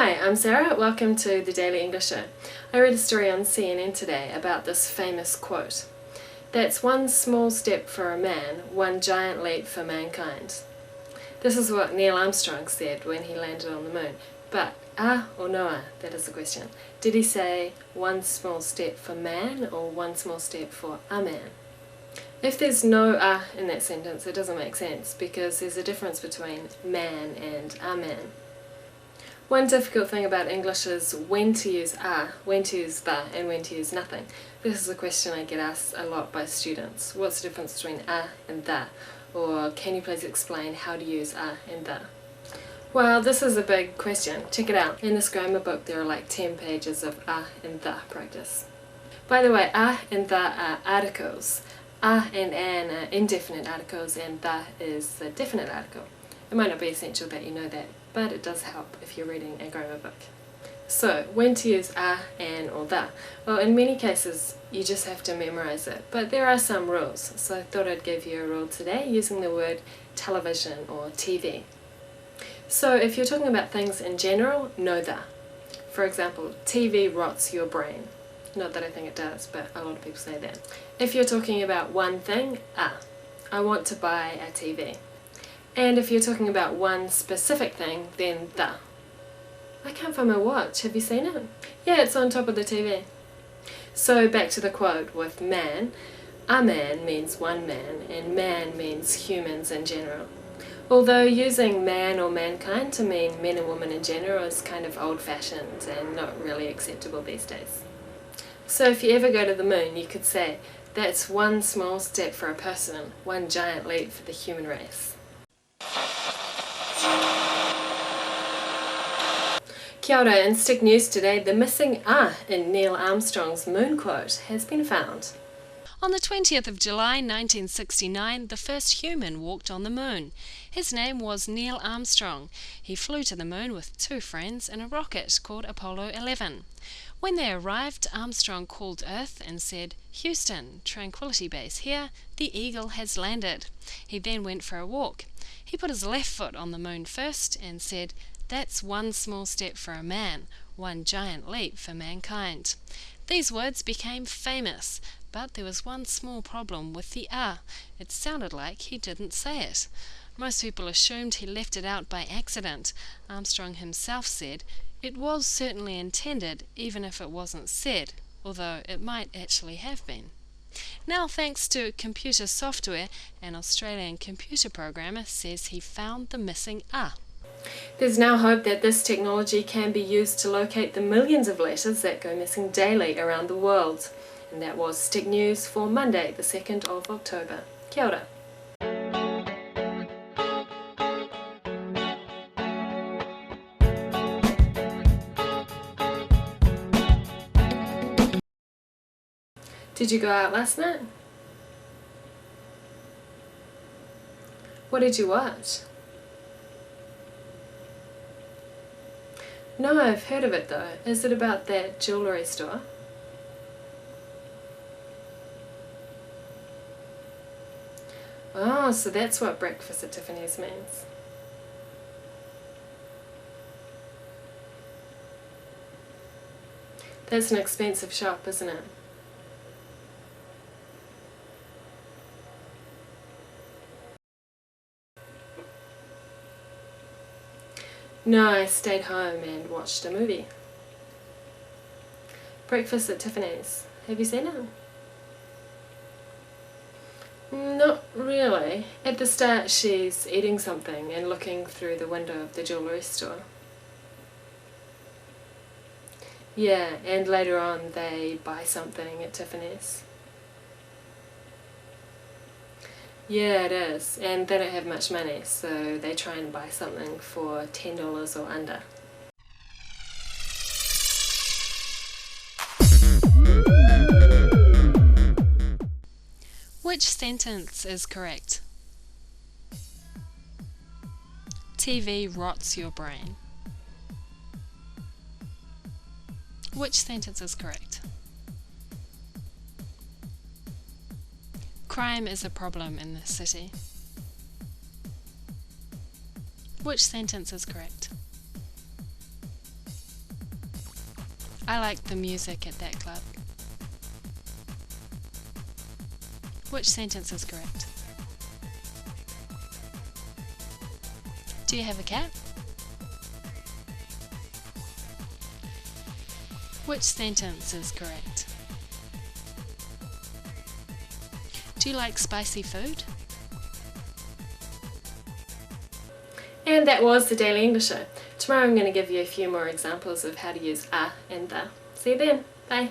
Hi, I'm Sarah. Welcome to the Daily English Show. I read a story on CNN today about this famous quote. That's one small step for a man, one giant leap for mankind. This is what Neil Armstrong said when he landed on the moon. But or no, that is the question. Did he say one small step for man or one small step for a man? If there's no in that sentence, it doesn't make sense because there's a difference between man and a man. One difficult thing about English is when to use when to use the, and when to use nothing. This is a question I get asked a lot by students. What's the difference between and the? Or can you please explain how to use and the? Well, this is a big question. Check it out. In this grammar book there are like 10 pages of and the practice. By the way, and the are articles. And an are indefinite articles and the is a definite article. It might not be essential that you know that, but it does help if you're reading a grammar book. So, when to use an, or the? Well, in many cases you just have to memorize it, but there are some rules, so I thought I'd give you a rule today using the word television or TV. So, if you're talking about things in general, know the. For example, TV rots your brain. Not that I think it does, but a lot of people say that. If you're talking about one thing, I want to buy a TV. And if you're talking about one specific thing, then the. I can't find my watch. Have you seen it? Yeah, it's on top of the TV. So back to the quote with man. A man means one man, and man means humans in general. Although using man or mankind to mean men and women in general is kind of old-fashioned and not really acceptable these days. So if you ever go to the moon, you could say, that's one small step for a person, one giant leap for the human race. Kia ora, in Stick News today, the missing in Neil Armstrong's moon quote has been found. On the 20th of July 1969, the first human walked on the moon. His name was Neil Armstrong. He flew to the moon with two friends in a rocket called Apollo 11. When they arrived, Armstrong called Earth and said, "Houston, Tranquility Base here, the Eagle has landed." He then went for a walk. He put his left foot on the moon first and said, "That's one small step for a man, one giant leap for mankind." These words became famous, but there was one small problem with the It sounded like he didn't say it. Most people assumed he left it out by accident. Armstrong himself said, "It was certainly intended, even if it wasn't said, although it might actually have been." Now, thanks to computer software, an Australian computer programmer says he found the missing There's now hope that this technology can be used to locate the millions of letters that go missing daily around the world. And that was Stick News for Monday, the 2nd of October. Kia ora. Did you go out last night? What did you watch? No, I've heard of it though. Is it about that jewellery store? Oh, so that's what breakfast at Tiffany's means. That's an expensive shop, isn't it? No, I stayed home and watched a movie. Breakfast at Tiffany's. Have you seen it? Not really. At the start she's eating something and looking through the window of the jewellery store. Yeah, and later on they buy something at Tiffany's. Yeah, it is, and they don't have much money, so they try and buy something for $10 or under. Which sentence is correct? TV rots your brain. Which sentence is correct? Crime is a problem in this city. Which sentence is correct? I like the music at that club. Which sentence is correct? Do you have a cat? Which sentence is correct? Do you like spicy food? And that was the Daily English Show. Tomorrow I'm going to give you a few more examples of how to use a and the. See you then. Bye.